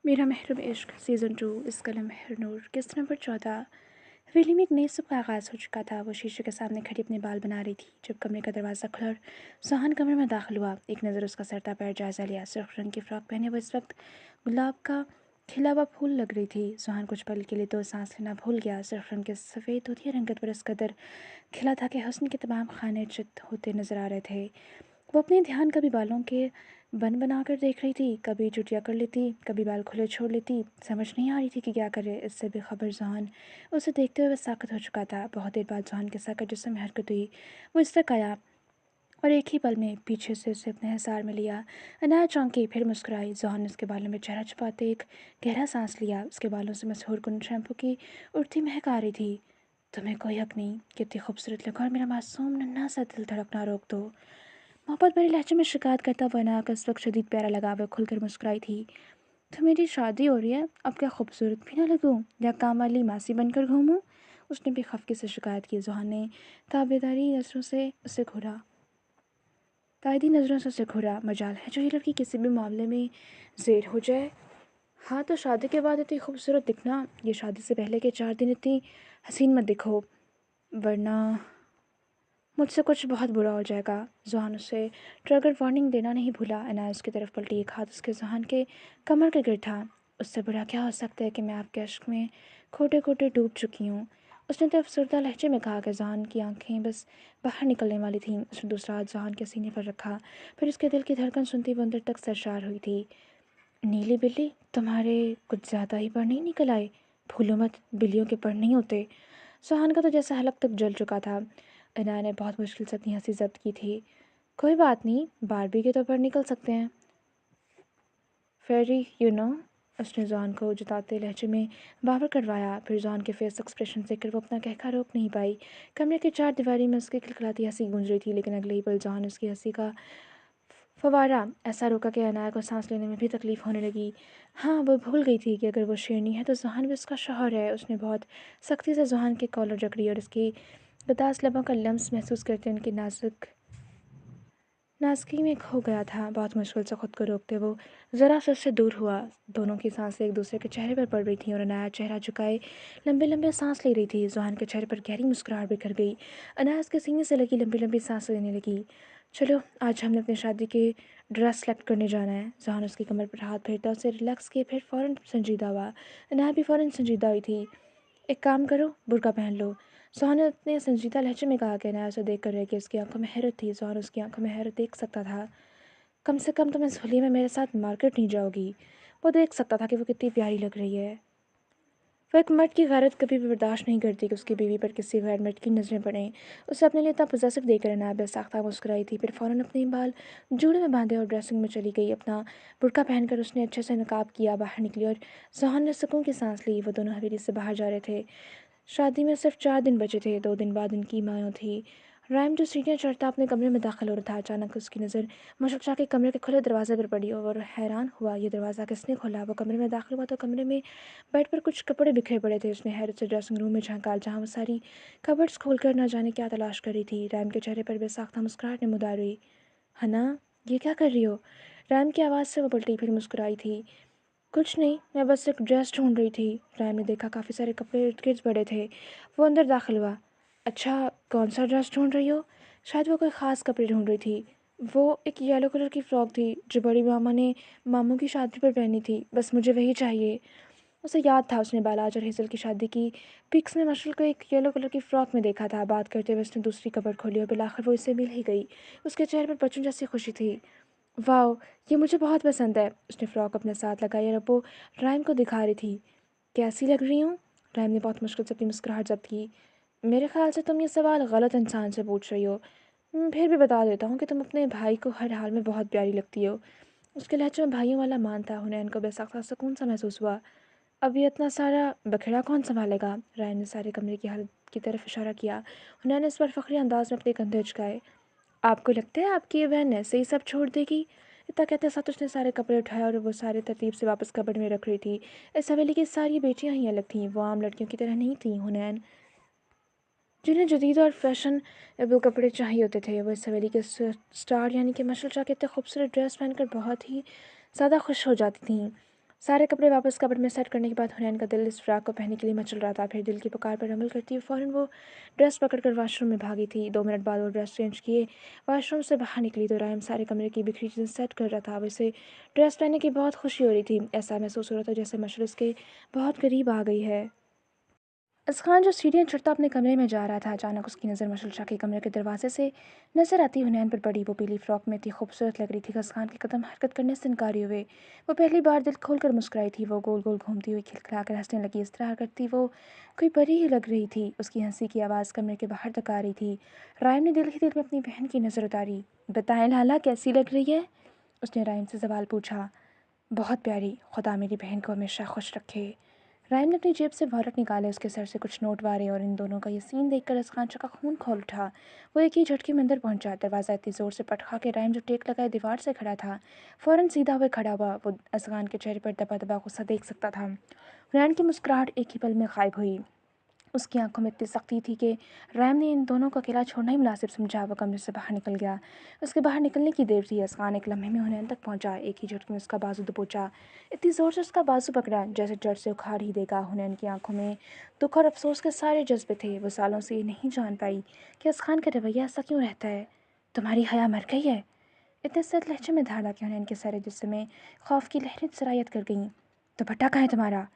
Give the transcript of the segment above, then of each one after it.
मेरा महरम इश्क सीज़न 2 इस कलम महर नूर किस्त नंबर 14। हवेली में एक नई सुबह का आगाज़ हो चुका था। वो शीशे के सामने खड़ी अपने बाल बना रही थी जब कमरे का दरवाज़ा खुला और सुहान कमरे में दाखिल हुआ। एक नज़र उसका सरता पैर जायज़ा लिया। सिर्फ रंग की फ़्रॉक पहने वो इस वक्त गुलाब का खिला हुआ फूल लग रही थी। सुहान कुछ पल के लिए तो सांस लेना भूल गया। सिर्फ रंग के सफ़ेद धोतिया रंगत पर इस कदर खिला था कि हुस्न के तमाम खाने चित होते नजर आ रहे थे। वो अपने ध्यान कभी बालों के बन बनाकर देख रही थी, कभी चुटिया कर लेती, कभी बाल खुले छोड़ लेती। समझ नहीं आ रही थी कि क्या करे। इससे बेखबर जहान उसे देखते हुए साकत हो चुका था। बहुत देर बाद जहान के साकत जिसमें हरकत हुई वो इस तक आया और एक ही पल में पीछे से उसे अपने हिसार में लिया। अनाया चौंकी, फिर मुस्कुराई। जहान ने उसके बालों में चेहरा छुपाते एक गहरा सांस लिया। उसके बालों से मशहूर कुन शैम्पू की उड़ती महक आ रही थी। तुम्हें कोई हक नहीं कि इतनी खूबसूरत लगो और मेरा मासूम नन्हा सा दिल धड़कना रोक दो। मोहब्बत भरे लहजे में शिकायत करता हुआ अनाया को इस वक्त शदीद प्यारा लगा। वह खुलकर मुस्कुराई थी। तो मेरी शादी हो रही है, अब क्या खूबसूरत भी ना लगूं या काम वाली मासी बनकर घूमूं? उसने भी खफके से शिकायत की। जुहान ने ताबेदारी नजरों से उसे घूरा ताइदी नज़रों से उसे घूरा। मजाल है जो ये लड़की किसी भी मामले में ज़ेर हो जाए। हाँ तो शादी के बाद इतनी खूबसूरत दिखना, ये शादी से पहले के 4 दिन इतनी हसीन मत दिखो, वरना मुझसे कुछ बहुत बुरा हो जाएगा। जुहान उसे ट्रिगर वार्निंग देना नहीं भूला। अनाया उसकी तरफ पलटी। एक हाथ उसके जुहान के कमर के गिर था। उससे बुरा क्या हो सकता है कि मैं आपके इश्क में खोटे खोटे डूब चुकी हूँ। उसने तो अफसरदा लहजे में कहा कि जुहान की आंखें बस बाहर निकलने वाली थीं। उसने दूसरा हाथ जुहान के सीने पर रखा। फिर उसके दिल की धड़कन सुनती वो अंदर तक सरशार हुई थी। नीली बिल्ली, तुम्हारे कुछ ज़्यादा ही पर नहीं निकल आए? भूलो मत, बिल्लियों के पर नहीं होते। सुहान का तो जैसा हलक तक जल चुका था। अनाया ने बहुत मुश्किल से अपनी हंसी जब्त की थी। कोई बात नहीं, बारबी के तो पर निकल सकते हैं। फेरी उसने जॉन को जताते लहजे में बावर करवाया। फिर जॉन के फेस एक्सप्रेशन देखकर वो अपना कहका रोक नहीं पाई। कमरे के 4 दीवारी में उसकी खिलखिलाती हंसी गूंज रही थी, लेकिन अगले ही पल जॉन उसकी हंसी का फवारा ऐसा रोका कि अनाया को सांस लेने में भी तकलीफ होने लगी। हाँ, वो भूल गई थी कि अगर वो शेरनी है तो जहान भी उसका शौहर है। उसने बहुत सख्ती से जहान के कॉलर जकड़ी और उसकी गदास लबों का लम्स महसूस करते उनकी नाज़ुकी में खो गया था। बहुत मुश्किल से खुद को रोकते वो ज़रा सा उससे दूर हुआ। दोनों की सांसें एक दूसरे के चेहरे पर पड़ रही थीं और अनाया चेहरा झुकाए लंबे लंबे सांस ले रही थी। जुहान के चेहरे पर गहरी मुस्कुराहट बिखर गई। अनाया उसके सीने से लगी लंबी लंबी सांसें लेने लगी। चलो, आज हमने अपनी शादी के ड्रेस सेलेक्ट करने जाना है। जुहान उसकी कमर पर हाथ फेरता उसे रिलैक्स किए, फिर फ़ौरन संजीदा हुआ। अनाया भी फ़ौरन संजीदा हुई थी। एक काम करो, बुर्का पहन लो। सुहान ने अपने संजीदा लहजे में कहा कि अनाया उसे देख कर रह गई। उसकी आंखों में हैरत थी। सुहान उसकी आंखों में हैरत देख सकता था। कम से कम तुम इस होली में मेरे साथ मार्केट नहीं जाओगी। वो देख सकता था कि वो कितनी प्यारी लग रही है। वो एक मर्द की गैरत कभी भी बर्दाश्त नहीं करती कि उसकी बीवी पर किसी गैर मर्द की नज़रें पड़ें। उसे अपने लिए इतना पॉसेसिव देखकर अनाया बेसाख्ता मुस्कुराई थी। फिर फ़ौरन अपने बाल जूड़े में बांधे और ड्रेसिंग में चली गई। अपना बुर्का पहनकर उसने अच्छे से नकाब किया, बाहर निकली और सुहान ने सुकून की सांस ली। वो दोनों हवेली से बाहर जा रहे थे। शादी में सिर्फ 4 दिन बचे थे। 2 दिन बाद उनकी मायों थी। राइम जो सीढ़ियाँ चढ़ता अपने कमरे में दाखिल हो रहा था, अचानक उसकी नज़र मशक के कमरे के खुले दरवाजे पर पड़ी और हैरान हुआ, ये दरवाज़ा किसने खोला? वो कमरे में दाखिल हुआ तो कमरे में बेड पर कुछ कपड़े बिखरे पड़े थे। उसने हैरत से ड्रेसिंग रूम में झांका, जहाँ वो सारी कबर्ड्स खोलकर न जाने क्या तलाश कर रही थी। रैम के चेहरे पर बेसाख्ता मुस्कुराहट नमूदार हुई। हना, ये क्या कर रही हो? रैम की आवाज़ से वो पलटी, फिर मुस्कुराई थी। कुछ नहीं, मैं बस एक ड्रेस ढूंढ रही थी। रैम ने देखा काफ़ी सारे कपड़े इर्द गिर्द पड़े थे। वो अंदर दाखिल हुआ। अच्छा, कौन सा ड्रेस ढूंढ रही हो? शायद वो कोई ख़ास कपड़े ढूंढ रही थी। वो एक येलो कलर की फ़्रॉक थी जो बड़ी मामा ने मामू की शादी पर पहनी थी। बस मुझे वही चाहिए। उसे याद था उसने बालाज और हेज़ल की शादी की पिक्स में मशल को एक येलो कलर की फ़्रॉक में देखा था। बात करते हुए उसने दूसरी कपड़ खोली और बिलाखिर वो इसे मिल ही गई। उसके चेहरे पर बच्चों जैसी खुशी थी। वाओ, ये मुझे बहुत पसंद है। उसने फ़्रॉक अपने साथ लगाई और अब वो राइम को दिखा रही थी। कैसी लग रही हूँ? राइम ने बहुत मुश्किल से अपनी मुस्कुराहट जब्त की। मेरे ख्याल से तुम ये सवाल गलत इंसान से पूछ रही हो। फिर भी बता देता हूँ कि तुम अपने भाई को हर हाल में बहुत प्यारी लगती हो। उसके लहजे में भाइयों वाला मान था। हुनैन को बेसाख्ता सुकून सा महसूस हुआ। अब ये इतना सारा बखेड़ा कौन संभालेगा? रायम ने सारे कमरे की हालत की तरफ इशारा किया। हुनैन ने इस पर फखरी अंदाज में अपने कंधे उचकाए। आपको लगता है आपकी ये बहन ऐसे ही सब छोड़ देगी? इतना कहते साथ उसने सारे कपड़े उठाए और वो सारे तरतीब से वापस कबर्ड में रख रही थी। इस हवेली की सारी बेटियां ही अलग थीं। वो आम लड़कियों की तरह नहीं थीं। हुनैन जिन्हें जदीद और फैशनेबल कपड़े चाहिए होते थे, वो इस हवेली के स्टार यानी कि मशल शाह के इतने खूबसूरत ड्रेस पहनकर बहुत ही ज़्यादा खुश हो जाती थीं। सारे कपड़े वापस कपड़ में सेट करने के बाद हुनैन का दिल इस फ्रॉक को पहनने के लिए मचल रहा था। फिर दिल की पुकार पर अमल करती हुई फ़ौरन वो ड्रेस पकड़कर वॉशरूम में भागी थी। 2 मिनट बाद वो ड्रेस चेंज किए वॉशरूम से बाहर निकली तो रायम सारे कमरे की बिखरी चीज़ें सेट कर रहा था। वैसे ड्रेस पहनने की बहुत खुशी हो रही थी। ऐसा महसूस हो रहा था जैसे मशल उसके बहुत करीब आ गई है। असखान जो सीढ़ियाँ चढ़ता अपने कमरे में जा रहा था, अचानक उसकी नज़र मशल शाह के कमरे के दरवाजे से नजर आती हुनैन पर पड़ी। वो पीली फ्रॉक में इतनी खूबसूरत लग रही थी कि असखान के कदम हरकत करने से इनकारी हुए। वो पहली बार दिल खोलकर मुस्कुराई थी। वो गोल गोल घूमती हुई खिलखिलाकर हंसने लगी। इस तरह करती वो कोई परी ही लग रही थी। उसकी हंसी की आवाज़ कमरे के बाहर तक आ रही थी। रायम ने दिल ही दिल में अपनी बहन की नज़र उतारी। बताएं लाला, कैसी लग रही है? उसने रायम से सवाल पूछा। बहुत प्यारी, खुदा मेरी बहन को हमेशा खुश रखे। राइम ने अपनी जेब से वॉलेट निकाले। उसके सर से कुछ नोट वारे और इन दोनों का ये सीन देखकर असखान का खून खोल उठा। वो एक ही झटके में अंदर पहुंचा। दरवाज़ा इतनी ज़ोर से पटखा के राइम जो टेक लगाए दीवार से खड़ा था फ़ौरन सीधा हुए खड़ा हुआ। वो असखान के चेहरे पर दबा दबा गुस्सा देख सकता था। हुनैन की मुस्कुराहट एक ही पल में गायब हुई। उसकी आंखों में इतनी सख्ती थी कि रैम ने इन दोनों को अकेला छोड़ना ही मुनासिब समझा। वो कमरे से बाहर निकल गया। उसके बाहर निकलने की देर थी। असखान एक लम्हे में हुनैन तक पहुंचा। एक ही झटके में उसका बाजू दबोचा। इतनी ज़ोर से उसका बाजू पकड़ा जैसे जड़ से उखाड़ ही देगा। हुनैन की आंखों में दुख और अफसोस के सारे जज्बे थे। वो सालों से ये नहीं जान पाई कि असखान का रवैया ऐसा क्यों रहता है। तुम्हारी हया मर गई है? इतने सख्त लहजे में धाड़ा कि हुनैन के सारे जिस्म में खौफ की लहरें सरायत कर गईं। तो भट्टा कहाँ है तुम्हारा?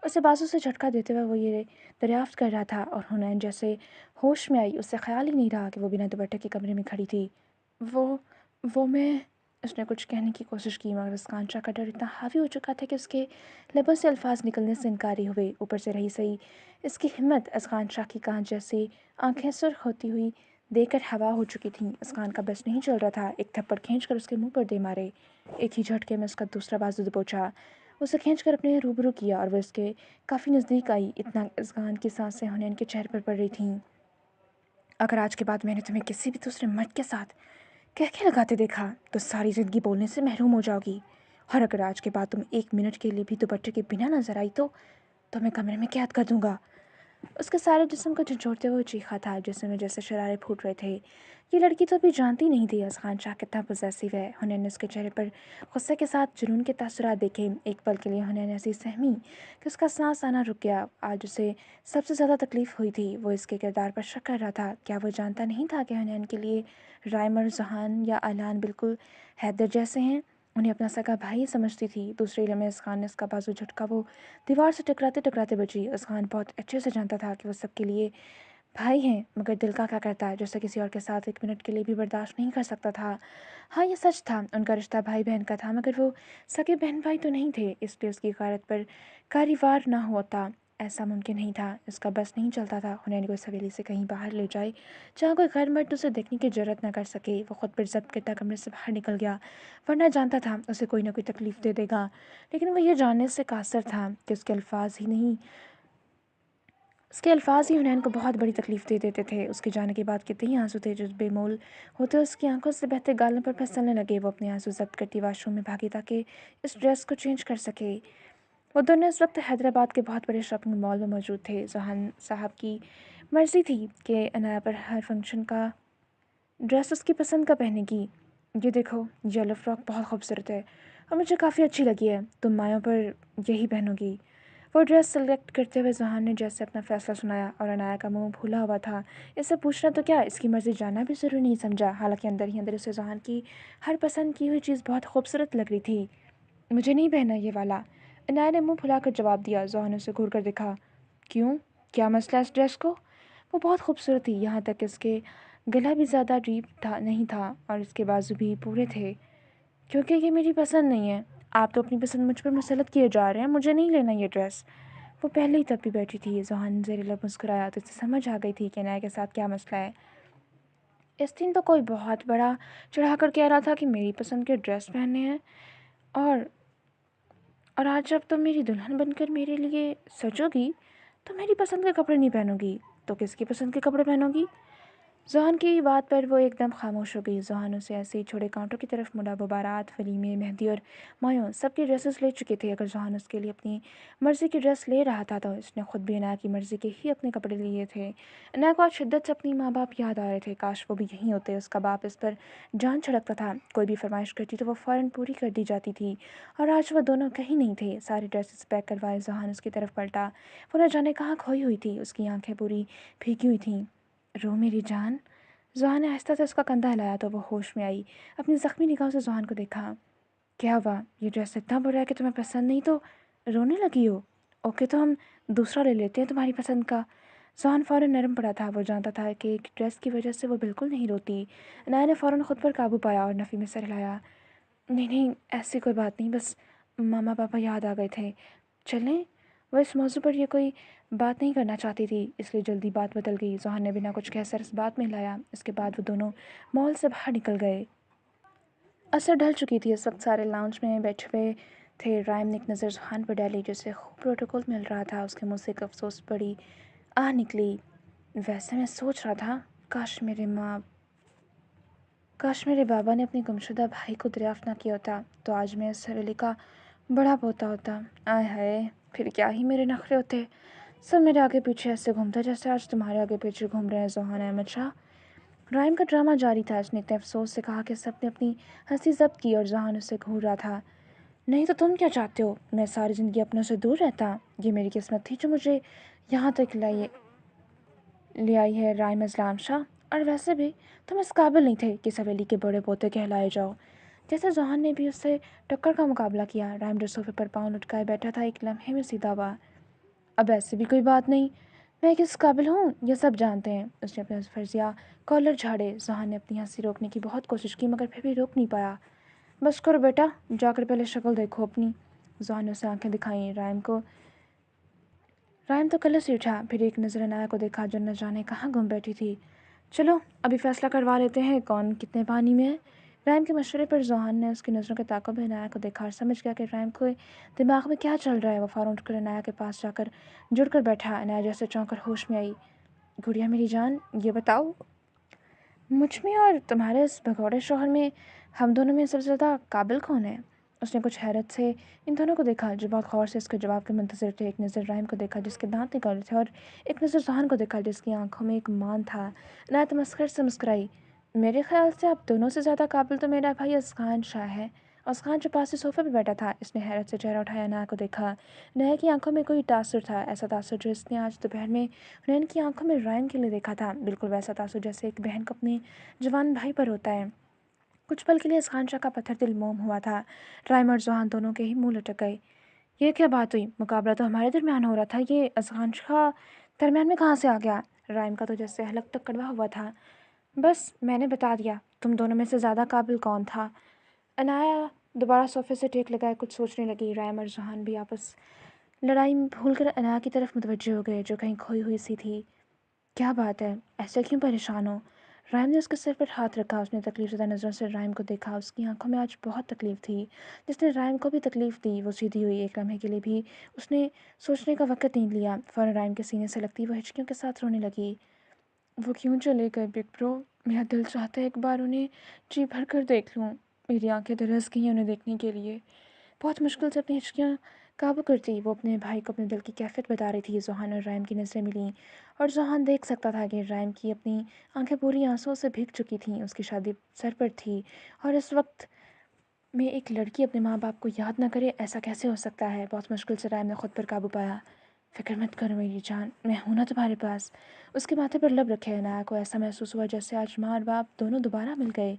उसे बाजू से झटका देते हुए वो ये दरियाफ्त कर रहा था और हुनैन जैसे होश में आई। उससे ख्याल ही नहीं रहा कि वो बिना दुपट्टे के कमरे में खड़ी थी। वो वो मैं उसने कुछ कहने की कोशिश की मगर उसका आंचा का डर इतना हावी हो चुका था कि उसके लबों से अल्फाज निकलने से इनकारी हुए। ऊपर से रही सही इसकी हिम्मत असखान शाह की कांच जैसी आंखें सुर्ख होती हुई देकर हवा हो चुकी थीं। असखान का बस नहीं चल रहा था। एक थप्पड़ खींचकर उसके मुंह पर दे मारे। एक ही झटके में उसका दूसरा बाजू दबोचा। उसे खींचकर अपने रूबरू किया और वह उसके काफ़ी नज़दीक आई। इतना असखान की सांसें हुनैन के चेहरे पर पड़ रही थीं। अगर आज के बाद मैंने तुम्हें किसी भी दूसरे मर्द के साथ कह के लगाते देखा तो सारी ज़िंदगी बोलने से महरूम हो जाओगी। और अगर आज के बाद तुम 1 मिनट के लिए भी दुपट्टे के बिना नजर आई तो मैं कमरे में कैद कर दूंगा। उसके सारे जिस्म को झंझोड़ते हुए चीखा था। जिसमें जैसे शरारे फूट रहे थे। ये लड़की तो अभी जानती नहीं थी असखान शाह कितना पॉसेसिव है। हुनैन ने उसके चेहरे पर गुस्से के साथ जुनून के तासुरात देखे। एक पल के लिए हुनैन ऐसी सहमी कि उसका सांस आना रुक गया। आज उसे सबसे ज़्यादा तकलीफ हुई थी। वो इसके किरदार पर शक कर रहा था। क्या वो जानता नहीं था कि हुनैन के लिए राइमर, जहान या अलान बिल्कुल हैदर जैसे हैं? उन्हें अपना सगा भाई समझती थी। दूसरे लम्हे असखान ने उसका बाजू झटका। वो दीवार से टकराते टकराते बची। असखान बहुत अच्छे से जानता था कि वो सबके लिए भाई हैं मगर दिल का क्या करता है जैसे किसी और के साथ 1 मिनट के लिए भी बर्दाश्त नहीं कर सकता था। हाँ, ये सच था। उनका रिश्ता भाई बहन का था मगर वो सगे बहन भाई तो नहीं थे। इसलिए उसकी गारत पर कार्यवार ना होता ऐसा मुमकिन नहीं था। उसका बस नहीं चलता था हुनैन को इस हवेली से कहीं बाहर ले जाए जहाँ कोई गैर मर्द उसे देखने की जरूरत न कर सके। वो खुद पर जब्त करता कमरे से बाहर निकल गया वरना जानता था उसे कोई ना कोई तकलीफ दे देगा। लेकिन वो ये जानने से कासर था कि उसके अल्फाज ही हुनैन को बहुत बड़ी तकलीफ दे देते थे। उसके जाने के बाद कितने ही आंसू थे जो बेमोल होते उसकी आंखों से बहते गालों पर फिसलने लगे। वो अपने आंसू जब्त करती वॉशरूम में भागी ताकि इस ड्रेस को चेंज कर सके। वो दोनों इस वक्त हैदराबाद के बहुत बड़े शॉपिंग मॉल में मौजूद थे। जहान साहब की मर्जी थी कि अनाया पर हर फंक्शन का ड्रेस उसकी पसंद का पहनेगी। ये देखो, येलो फ्रॉक बहुत खूबसूरत है और मुझे काफ़ी अच्छी लगी है। तुम मायों पर यही पहनोगी। वो ड्रेस सेलेक्ट करते हुए जहान ने जैसे अपना फैसला सुनाया और अनाया का मुंह भूला हुआ था। इससे पूछना तो क्या, इसकी मर्ज़ी जानना भी ज़रूरी नहीं समझा। हालांकि अंदर ही अंदर उसे जहान की हर पसंद की हुई चीज़ बहुत खूबसूरत लग रही थी। मुझे नहीं पहनना ये वाला, अनाया ने मुंह फुलाकर जवाब दिया। जहान उसे घूर कर देखा। क्यों, क्या मसला इस ड्रेस को? वो बहुत खूबसूरत थी। यहाँ तक इसके गला भी ज़्यादा डीप था नहीं था और इसके बाजू भी पूरे थे। क्योंकि ये मेरी पसंद नहीं है। आप तो अपनी पसंद मुझ पर मुसलत किए जा रहे हैं। मुझे नहीं लेना ये ड्रेस। वो पहले ही तब भी बैठी थी। जहान ज़ेरे लब मुस्कुराया तो इसे समझ आ गई थी कि अनाया के साथ क्या मसला है। इस दिन तो कोई बहुत बड़ा चढ़ा कर कह रहा था कि मेरी पसंद के ड्रेस पहनने हैं और और आज जब तुम मेरी दुल्हन बनकर मेरे लिए सजोगी तो मेरी पसंद के कपड़े नहीं पहनोगी तो किसकी पसंद के कपड़े पहनोगी? ज़ोहन की बात पर वो एकदम खामोश हो गई। ज़ोहन उसे ऐसे ही छोड़े काउंटर की तरफ मुड़ा। वो बारात, वलीमे, मेहंदी और मायूं सबकी ड्रेसेस ले चुके थे। अगर ज़ोहन उसके लिए अपनी मर्ज़ी की ड्रेस ले रहा था तो उसने खुद भी अनाया की मर्ज़ी के ही अपने कपड़े लिए थे। अनाया को आज शिद्दत से अपनी माँ बाप याद आ रहे थे। काश वो भी यहीं होते। उसका बाप इस पर जान छिड़कता था। कोई भी फरमाइश करती तो वो फ़ौरन पूरी कर दी जाती थी। और आज वो दोनों कहीं नहीं थे। सारी ड्रेसेस पैक करवाए ज़ोहन उसकी तरफ पलटा। वो न जाने कहाँ खोई हुई थी। उसकी आंखें पूरी भीगी हुई थीं। रो मेरी जान। ज़ोहान ने आहिस्ता से उसका कंधा हिलाया तो वो होश में आई। अपनी ज़ख्मी निगाहों से ज़ोहान को देखा। क्या हुआ? ये ड्रेस इतना बुरा है कि तुम्हें पसंद नहीं तो रोने लगी हो? ओके, तो हम दूसरा ले लेते हैं तुम्हारी पसंद का। ज़ोहान फ़ौरन नरम पड़ा था। वो जानता था कि एक ड्रेस की वजह से वो बिल्कुल नहीं रोती। अनाया ने फ़ौरन खुद पर काबू पाया और नफ़ी में सर हिलाया। नहीं नहीं, ऐसी कोई बात नहीं, बस मामा पापा याद आ गए थे। चलें? वो इस मौजू पर ये कोई बात नहीं करना चाहती थी, इसलिए जल्दी बात बदल गई। ज़ोहन ने बिना कुछ कहे सर इस बात में हिलाया। इसके बाद वो दोनों मॉल से बाहर निकल गए। असर ढल चुकी थी। इस वक्त सारे लाउंज में बैठे हुए थे। राइम ने एक नज़र ज़ोहन पर डाली जिसे खूब प्रोटोकॉल मिल रहा था। उसके मुंह से एक अफसोस बड़ी आह निकली। वैसे मैं सोच रहा था, काश मेरे बाबा ने अपने गुमशुदा भाई को दरियाफ्त ना किया होता तो आज मैं इस हवेली का बड़ा पोता होता। आय हाय, फिर क्या ही मेरे नखरे होते। सब मेरे आगे पीछे ऐसे घूमते जैसे आज तुम्हारे आगे पीछे घूम रहे हैं ज़ोहान अहमद शाह। राइम का ड्रामा जारी था। उसने इतने अफसोस से कहा कि सबने अपनी हंसी जब्त की और ज़ोहान उससे घूर रहा था। नहीं तो तुम क्या चाहते हो? मैं सारी ज़िंदगी अपनों से दूर रहता? ये मेरी किस्मत थी जो मुझे यहाँ तक ले आई है राइम इस्लाम शाह। और वैसे भी तुम इस काबिल नहीं थे कि इस हवेली के बड़े पोते कहलाए जाओ। जैसे ज़ोहन ने भी उससे टक्कर का मुकाबला किया। राइम जो सोफे पर पाँव लटकाए बैठा था एक लम्हे में सीधा हुआ। अब ऐसी भी कोई बात नहीं, मैं किस काबिल हूँ ये सब जानते हैं। उसने अपने फर्जिया कॉलर झाड़े। ज़ोहन ने अपनी हंसी रोकने की बहुत कोशिश की मगर फिर भी रोक नहीं पाया। बस करो बेटा, जाकर पहले शक्ल देखो अपनी। ज़ोहन ने उसे आंखें दिखाई। रायम तो कलर से उठा। फिर एक नज़र अनाया को देखा जो न जाने कहाँ गुम बैठी थी। चलो अभी फैसला करवा लेते हैं कौन कितने पानी में है। रायम के मशवरे पर ज़ोहान ने उसकी नज़रों के ताक़ुब में अनाया को देखा और समझ गया कि रायम को दिमाग में क्या चल रहा है। वो फ़ौरन उठकर अनाया के पास जाकर जुड़कर बैठा। अनाया जैसे चौंक कर होश में आई। गुड़िया मेरी जान, ये बताओ, मुझ में और तुम्हारे इस भगौड़े शौहर में हम दोनों में सबसे ज़्यादा काबिल कौन है? उसने कुछ हैरत से इन दोनों को देखा जो बहुत गौर से इसके जवाब के मुंतज़िर थे। एक नज़र राइम को देखा जिसके दांत निकाले थे और एक नज़र ज़ोहन को देखा जिसकी आंखों में एक मान था। अनायत मस्खर से मुस्कुराई। मेरे ख्याल से आप दोनों से ज़्यादा काबिल तो मेरा भाई असखान शाह है। असखान जो पास से सोफे पर बैठा था। इसने हैरत से चेहरा उठाया अनाया को देखा। अनाया की आंखों में कोई तासुर था, ऐसा तासुर जो इसने आज दोपहर में हुनैन की आंखों में रायम के लिए देखा था। बिल्कुल वैसा तासुर जैसे एक बहन को अपने जवान भाई पर होता है। कुछ पल के लिए असखान शाह का पत्थर दिल मोम हुआ था। रायम और ज़ोहान दोनों के ही मुंह लटक गए। ये क्या बात हुई? मुकाबला तो हमारे दरमियान हो रहा था, ये असखान शाह दरमियान में कहाँ से आ गया? रायम का तो जैसे हलक तक कड़वा हुआ था। बस मैंने बता दिया, तुम दोनों में से ज़्यादा काबिल कौन था। अनाया दोबारा सोफे से टेक लगाए कुछ सोचने लगी। रायम और ज़ोहान भी आपस लड़ाई में भूलकर अनाया की तरफ मुतवज्जे हो गए जो कहीं खोई हुई सी थी। क्या बात है, ऐसे क्यों परेशान हो? राइम ने उसके सिर पर हाथ रखा। उसने तकलीफ़ नज़रों से राइम को देखा। उसकी आंखों में आज बहुत तकलीफ़ थी। जिसने राइम को भी तकलीफ़ दी वो सीधी हुई। एक लम्हे के लिए भी उसने सोचने का वक़्त नहीं लिया। फ़ौरन राइम के सीने से लगती वो हिचकियों के साथ रोने लगी। वो क्यों चले गए बिग ब्रो? मेरा दिल चाहता है एक बार उन्हें जी भर कर देख लूँ। मेरी आंखें तरस गई हैं उन्हें देखने के लिए। बहुत मुश्किल से अपनी हिचकियाँ काबू करती वो अपने भाई को अपने दिल की कैफियत बता रही थी। ज़ोहान और राइम की नज़रें मिलीं और ज़ोहान देख सकता था कि राइम की अपनी आंखें पूरी आंसुओं से भीग चुकी थीं। उसकी शादी सर पर थी और इस वक्त में एक लड़की अपने माँ बाप को याद ना करे, ऐसा कैसे हो सकता है? बहुत मुश्किल से राइम ने खुद पर काबू पाया। फिक्र मत करो मेरी जान, मैं हूं ना तुम्हारे पास। उसके माथे पर लब रखे अनाया को ऐसा महसूस हुआ जैसे आज माँ और बाप दोनों दोबारा मिल गए।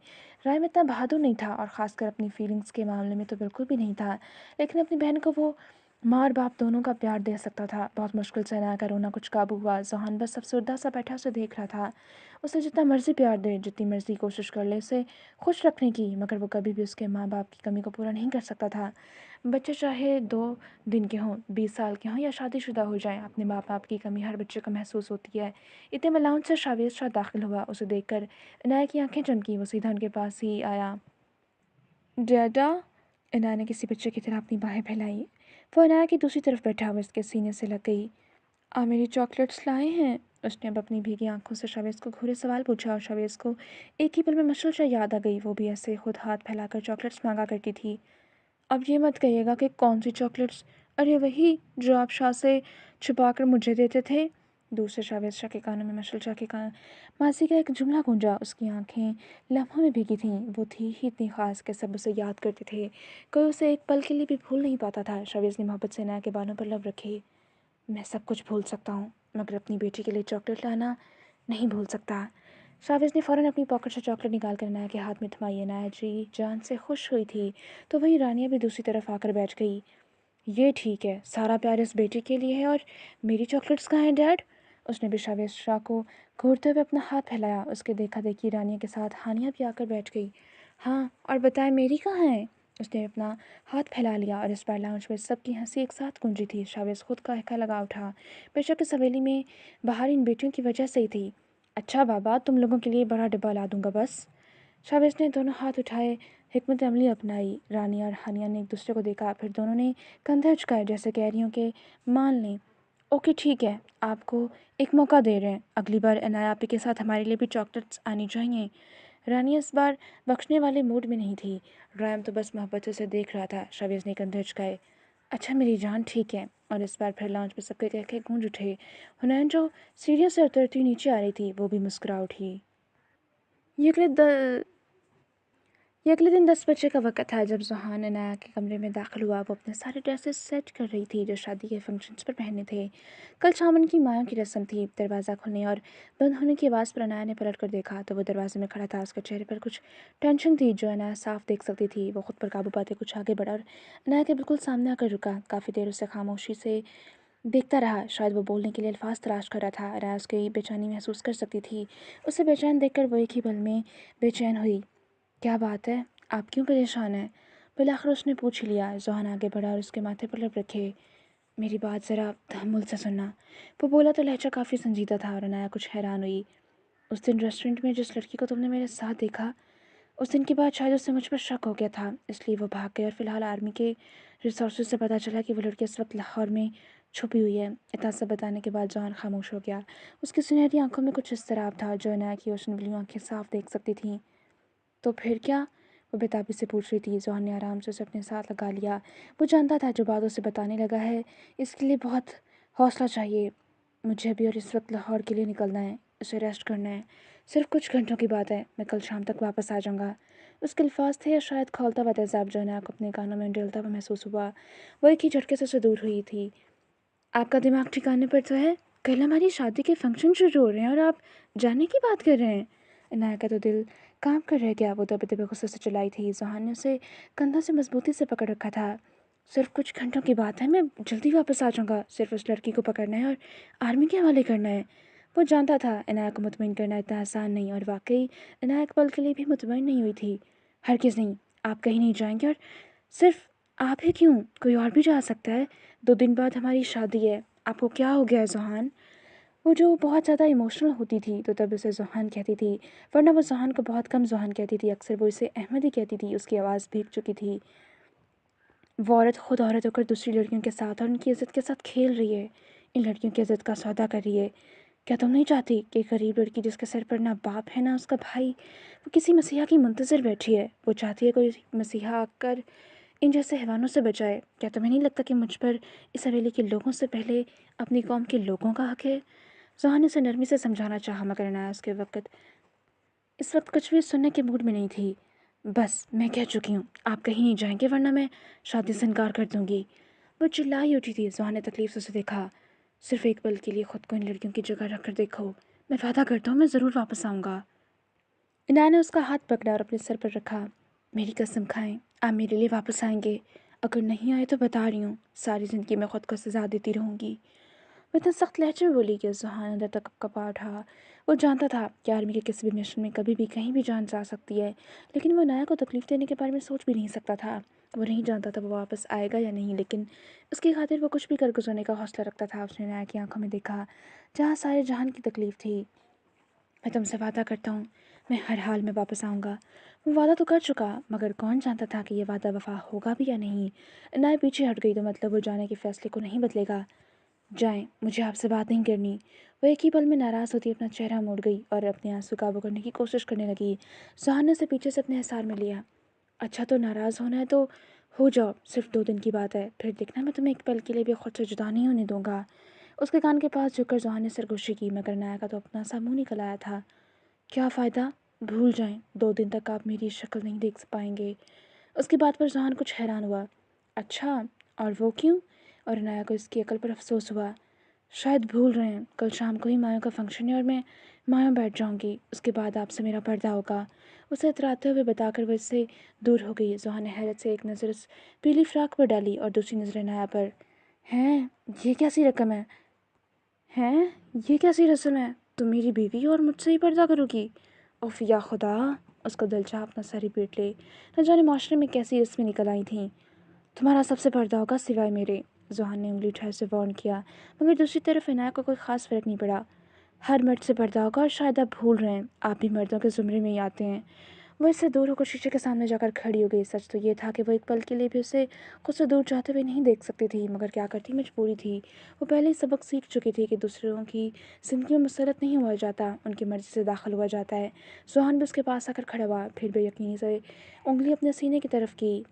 राइम इतना बहादुर नहीं था और ख़ासकर अपनी फीलिंग्स के मामले में तो बिल्कुल भी नहीं था, लेकिन अपनी बहन को वो माँ और बाप दोनों का प्यार दे सकता था। बहुत मुश्किल से अनाया का रोना कुछ काबू हुआ। ज़ोहान बस अफसरदा सा बैठा उसे देख रहा था। उसे जितना मर्जी प्यार दे, जितनी मर्जी कोशिश कर ले उसे खुश रखने की, मगर वो कभी भी उसके माँ बाप की कमी को पूरा नहीं कर सकता था। बच्चे चाहे 2 दिन के हों, 20 साल के हों या शादीशुदा हो जाएं, अपने माँ बाप की कमी हर बच्चे को महसूस होती है। इतने में लाउंज से शावेज शाह दाखिल हुआ। उसे देखकर इनाया की आंखें चमकी। वो सीधा उनके पास ही आया। डैडा, इनाया ने किसी बच्चे की तरह अपनी बाहें फैलाई। वो इनाया की दूसरी तरफ बैठा हुआ इसके सीने से लग गई। मेरी चॉकलेट्स लाए हैं? उसने अब अपनी भीगी आंखों से शावेज को घूरे सवाल पूछा और शावेज को एक ही पल में मशल याद आ गई। वो भी ऐसे खुद हाथ फैलाकर चॉकलेट्स मांगा करती थी। अब ये मत कहिएगा कि कौन सी चॉकलेट्स। अरे वही जो आप शाह से छुपा कर मुझे देते थे। दूसरे शावेज शाह के कानों में मशल शाह के कान मासी का एक जुमला गूंजा। उसकी आंखें लम्हों में भीगी थीं। वो थी ही इतनी खास कि सब उसे याद करते थे। कोई उसे एक पल के लिए भी भूल नहीं पाता था। शावेज ने मोहब्बत से नया के बालों पर लब रखे। मैं सब कुछ भूल सकता हूँ मगर अपनी बेटी के लिए चॉकलेट लाना नहीं भूल सकता। शावेज ने फ़ौरन अपनी पॉकेट से चॉकलेट निकाल कर अनाया के हाथ में थमाई। अनाया जी जान से खुश हुई थी तो वहीं रानिया भी दूसरी तरफ आकर बैठ गई। ये ठीक है, सारा प्यार इस बेटी के लिए है और मेरी चॉकलेट्स कहाँ हैं डैड। उसने भी शावेज शाह को घूरते हुए अपना हाथ फैलाया। उसके देखा देखी रानिया के साथ हानिया भी आकर बैठ गई। हाँ और बताए मेरी कहाँ है। उसने अपना हाथ फैला लिया और इस बार लाउंज में सबकी हंसी एक साथ गूंजी थी। शावेज खुद का हक्का लगा उठा। बेशक इस हवेली में बाहर इन बेटियों की वजह से ही थी। अच्छा बाबा तुम लोगों के लिए बड़ा डिब्बा ला दूंगा बस। शावेज ने दोनों हाथ उठाए हिकमत अमली अपनाई। रानी और हानिया ने एक दूसरे को देखा फिर दोनों ने कंधे उचकाए जैसे कह रही हूँ कि मान लें। ओके ठीक है, आपको एक मौका दे रहे हैं, अगली बार अनाया आपी के साथ हमारे लिए भी चॉकलेट्स आनी चाहिए। रानी इस बार बख्शने वाले मूड में नहीं थी। रैम तो बस मोहब्बत से उसे देख रहा था। शावेज ने कंधे उचकाए। अच्छा मेरी जान ठीक है। और इस बार फिर लॉन्च पे सबके कह के गूंज उठे। हुनैन जो सीढ़ियों से उतरती हुई नीचे आ रही थी वो भी मुस्कुरा उठी। ये अगले द ये अगले दिन 10 बजे का वक्त था जब ज़ुहान अनाया के कमरे में दाखिल हुआ। वो अपने सारे ड्रेसेस सेट कर रही थी जो शादी के फंक्शंस पर पहनने थे। कल शाम उनकी मायों की रस्म थी। दरवाज़ा खुलने और बंद होने की आवाज़ पर अनाया ने पलट कर देखा तो वो दरवाजे में खड़ा था। उसके चेहरे पर कुछ टेंशन थी जो अनाया साफ देख सकती थी। वो खुद पर काबू पाते कुछ आगे बढ़ा और अनाया के बिल्कुल सामने आकर रुका। काफ़ी देर उसे खामोशी से देखता रहा। शायद वो बोलने के लिए अल्फाज तलाश कर रहा था। अनाया उसकी बेचैनी महसूस कर सकती थी। उसे बेचैन देखकर वो एक ही पल में बेचैन हुई। क्या बात है, आप क्यों परेशान हैं। बिलाखिर उसने पूछ ही लिया। ज़ुहान आगे बढ़ा और उसके माथे पर लब रखे। मेरी बात ज़रा तहम्मुल से सुनना। वो बोला तो लहजा काफ़ी संजीदा था और अनाया कुछ हैरान हुई। उस दिन रेस्टोरेंट में जिस लड़की को तुमने मेरे साथ देखा उस दिन के बाद शायद उससे मुझ पर शक हो गया था इसलिए वो भाग गई और फिलहाल आर्मी के रिसोर्सेज से पता चला कि वो लड़की इस वक्त लाहौर में छुपी हुई है। इतना सब बताने के बाद जॉन खामोश हो गया। उसकी सुनहरी आंखों में कुछ इज़्तिराब था जो अनाया की ओशन ब्लू आंखें साफ देख सकती थीं। तो फिर क्या, वो बेताबी से पूछ रही थी। जॉन ने आराम से उसे अपने साथ लगा लिया। वो जानता था जो बात उसे बताने लगा है इसके लिए बहुत हौसला चाहिए। मुझे अभी और इस वक्त लाहौर के लिए निकलना है, उसे रेस्ट करना है। सिर्फ कुछ घंटों की बात है, मैं कल शाम तक वापस आ जाऊंगा। उसके अल्फाज थे या शायद खौलता हुआ तेजाब जो अनाया को अपने कानों में डलता हुआ महसूस हुआ। वो एक ही झटके से उसे दूर हुई थी। आपका दिमाग ठिकाने पर तो है। कल हमारी शादी के फंक्शन शुरू हो रहे हैं और आप जाने की बात कर रहे हैं। अनाया का तो दिल काम कर रह गया। वो दबे दबे गुस्से से चलाई थी। ज़ुहान ने उसे कंधों से मजबूती से पकड़ रखा था। सिर्फ कुछ घंटों की बात है, मैं जल्दी वापस आ जाऊंगा। सिर्फ उस लड़की को पकड़ना है और आर्मी के हवाले करना है। वो जानता था अनाया को मुतमईन करना इतना आसान नहीं और वाकई अनाया एक पल के लिए भी मुतमईन नहीं हुई थी। हरगिज़ नहीं, आप कहीं नहीं जाएंगे और सिर्फ आप ही क्यों, कोई और भी जा सकता है। 2 दिन बाद हमारी शादी है। आपको क्या हो गया है ज़ुहान। वो जो बहुत ज़्यादा इमोशनल होती थी तो तब उसे ज़ुहान कहती थी, वरना वो ज़ुहान को बहुत कम ज़ुहान कहती थी। अक्सर वो इसे अहमद ही कहती थी। उसकी आवाज़ भीग चुकी थी। वो औरत खुद औरत होकर दूसरी लड़कियों के साथ और उनकी इज़्ज़त के साथ खेल रही है। इन लड़कियों की इज़्ज़त का सौदा कर रही है। क्या तुम नहीं चाहती कि एक गरीब लड़की जिसके सर पर ना बाप है ना उसका भाई, वो किसी मसीहा की मुंतज़िर बैठी है। वो चाहती है कोई मसीहा आकर इन जैसे हैवानों से बचाए। क्या तुम्हें नहीं लगता कि मुझ पर इस हवेली के लोगों से पहले अपनी कौम के लोगों का हक है। ज़ुहान ने उसे नरमी से समझाना चाहा मगर अनाया इस वक्त कुछ भी सुनने के मूड में नहीं थी। बस मैं कह चुकी हूँ, आप कहीं नहीं जाएंगे वरना मैं शादी से इनकार कर दूंगी। वो चिल्लाई उठी थी। ज़ुहान ने तकलीफ से उसे देखा। सिर्फ एक पल के लिए खुद को इन लड़कियों की जगह रख कर देखो। मैं वादा करता हूँ मैं ज़रूर वापस आऊँगा। इनाया ने उसका हाथ पकड़ा और अपने सर पर रखा। मेरी कसम खाएं, आप मेरे लिए वापस आएंगे। अगर नहीं आए तो बता रही हूँ सारी ज़िंदगी मैं खुद को सजा देती रहूँगी। वो इतना सख्त लहजे में बोली कि ज़ुहान अंदर तक कपा उठा। वो जानता था कि आर्मी के किसी भी मिशन में कभी भी कहीं भी जान जा सकती है लेकिन वो नाया को तकलीफ़ देने के बारे में सोच भी नहीं सकता था। वो नहीं जानता था वो वापस आएगा या नहीं लेकिन उसकी खातिर वो कुछ भी कर गुजरने का हौसला रखता था। उसने नाया की आंखों में देखा जहाँ सारे जहान की तकलीफ़ थी। मैं तुमसे वादा करता हूँ मैं हर हाल में वापस आऊँगा। वो वादा तो कर चुका मगर कौन जानता था कि ये वादा वफा होगा भी या नहीं। नाया पीछे हट गई तो मतलब वो जाने के फैसले को नहीं बदलेगा। जाएं, मुझे आपसे बात नहीं करनी। वो एक ही पल में नाराज़ होती अपना चेहरा मोड़ गई और अपने आंसू काबू करने की कोशिश करने लगी। सुहान ने उसे पीछे से अपने हिसार में लिया। अच्छा, तो नाराज़ होना है तो हो जाओ, सिर्फ 2 दिन की बात है, फिर देखना मैं तुम्हें एक पल के लिए भी खुद से जुदा नहीं होने दूंगा। उसके कान के पास झुककर जुहान ने सरगोशी की, मगर नाया का तो अपना सा मुंह निकल आया था। क्या फ़ायदा, भूल जाएं, 2 दिन तक आप मेरी शक्ल नहीं देख पाएंगे। उसकी बात पर जुहान कुछ हैरान हुआ। अच्छा, और वो क्यों? और नाया को इसकी अकल पर अफसोस हुआ। शायद भूल रहे हैं, कल शाम को ही माया का फंक्शन है और मैं माया बैठ जाऊंगी, उसके बाद आपसे मेरा पर्दा होगा। उसे इतराते हुए बताकर वो इससे दूर हो गई। जुहान ने हैरत से एक नज़र उस पीली फ्राक पर डाली और दूसरी नज़र नाया पर। हैं, ये कैसी रकम है? हैं, ये कैसी रस्म है? तुम मेरी बीवी और मुझसे ही पर्दा करोगी? उफ या खुदा! उसका दिल चाहा अपना सर ही पीट ले। न जाने माशरे में कैसी रस्में निकल आई थीं। तुम्हारा सबसे पर्दा होगा सिवाय मेरे। जुहान ने उंगली उठाए उसे वार्न किया, मगर दूसरी तरफ इनाया को कोई ख़ास फ़र्क नहीं पड़ा। हर मर्द से पर्दा होगा और शायद आप भूल रहे हैं, आप भी मर्दों के ज़ुमरे में ही आते हैं। वो इससे दूर होकर शीशे के सामने जाकर खड़ी हो गई। सच तो ये था कि वो एक पल के लिए भी उसे खुद से दूर जाते हुए नहीं देख सकती थी, मगर क्या करती, मजबूरी थी। वो पहले ही सबक सीख चुकी थी कि दूसरों की ज़िंदगी में मुसलत नहीं हुआ जाता, उनकी मर्ज़ी से दाखिल हुआ जाता है। सुहान भी उसके पास आकर खड़ा हुआ, फिर बेयकीनी से उंगली अपने सीने की तरफ की।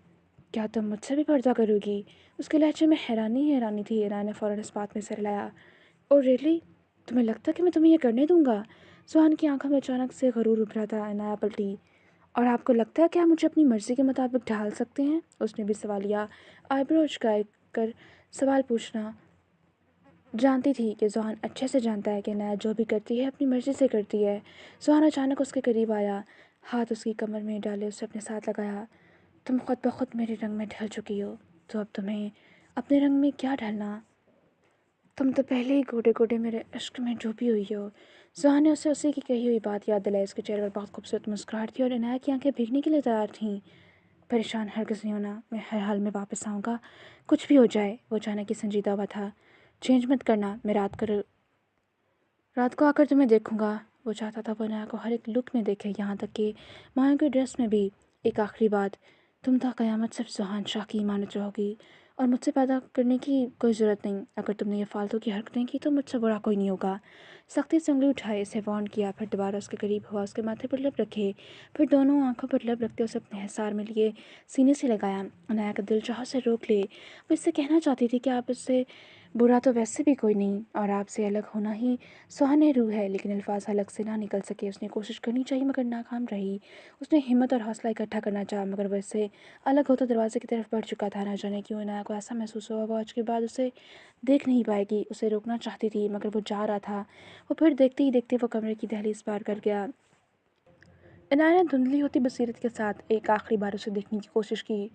क्या तुम मुझसे भी पर्दा करोगी? उसके लहजे में हैरानी ही हैरानी थी। इनाया ने फ़ौरन इस बात में सिर हिलाया। Oh really? तुम्हें लगता है कि मैं तुम्हें ये करने दूंगा? सुहान की आंखों में अचानक से गरूर उभरा था। इनाया पलटी। और आपको लगता है कि आप मुझे अपनी मर्ज़ी के मुताबिक ढाल सकते हैं? उसने भी सवालिया आईब्रो उचकाए कर सवाल पूछना। जानती थी कि जुहान अच्छे से जानता है कि इनाया जो भी करती है अपनी मर्ज़ी से करती है। सुहान अचानक उसके करीब आया, हाथ उसकी कमर में डाले उसे अपने साथ लगाया। तुम खुद ब खुद मेरे रंग में ढल चुकी हो, तो अब तुम्हें अपने रंग में क्या ढलना? तुम तो पहले ही गोटे गोटे मेरे इश्क में डूबी हुई हो। सुहान ने उसे उसी की कही हुई बात याद दिलाई। उसके चेहरे पर बहुत खूबसूरत मुस्कुराहट थी और इनाया की आंखें भीगने के लिए तैयार थीं। परेशान हरगिज़ नहीं होना, मैं हर हाल में वापस आऊँगा, कुछ भी हो जाए। वो अचानक ही संजीदा हुआ था। चेंज मत करना, मैं रात को आकर तुम्हें देखूंगा। वो चाहता था वो इनाया को हर एक लुक में देखे, यहाँ तक कि माया के ड्रेस में भी। एक आखिरी बात, तुम तो क़यामत सिर्फ जुहान शाह की इमानत रहोगी और मुझसे पैदा करने की कोई ज़रूरत नहीं। अगर तुमने ये फालतू की हरकतें की तो मुझसे बुरा कोई नहीं होगा। सख्ती से उंगली उठाए, इसे वार्न किया, फिर दोबारा उसके करीब हुआ, उसके माथे पर लब रखे, फिर दोनों आंखों पर लब रखते उसे अपने हिसार में लिए सीने से लगाया। अनाया का दिल चाह से रोक ले। वो इससे कहना चाहती थी कि आप इससे बुरा तो वैसे भी कोई नहीं और आपसे अलग होना ही सुहाने रूह है, लेकिन अल्फाज अलग से ना निकल सके। उसने कोशिश करनी चाहिए मगर नाकाम रही। उसने हिम्मत और हौसला इकट्ठा करना चाहा, मगर वैसे अलग होता दरवाजे की तरफ बढ़ चुका था। ना जाने क्यों इनाया को ऐसा महसूस हुआ वो आज के बाद उसे देख नहीं पाएगी। उसे रोकना चाहती थी मगर वो जा रहा था। वो फिर देखते ही देखते वो कमरे की दहलीज पार कर गया। इनाया ने धुंधली होती बसीरत के साथ एक आखिरी बार उसे देखने की कोशिश की,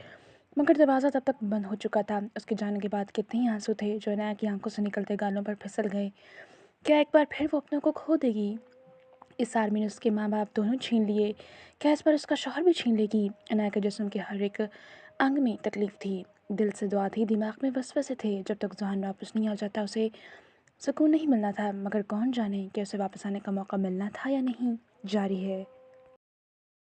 मगर दरवाज़ा तब तक बंद हो चुका था। उसके जाने के बाद कितने ही आंसू थे जो इनाया की आंखों से निकलते गालों पर फिसल गए। क्या एक बार फिर वो अपनों को खो देगी? इस आर्मी ने उसके माँ बाप दोनों छीन लिए, क्या इस बार उसका शौहर भी छीन लेगी? अनाया के जिस्म के हर एक अंग में तकलीफ थी, दिल से दुआ थी, दिमाग में वसवसे थे। जब तक जहान वापस नहीं आ जाता उसे सुकून नहीं मिलना था, मगर कौन जाने कि उसे वापस आने का मौका मिलना था या नहीं। जारी है।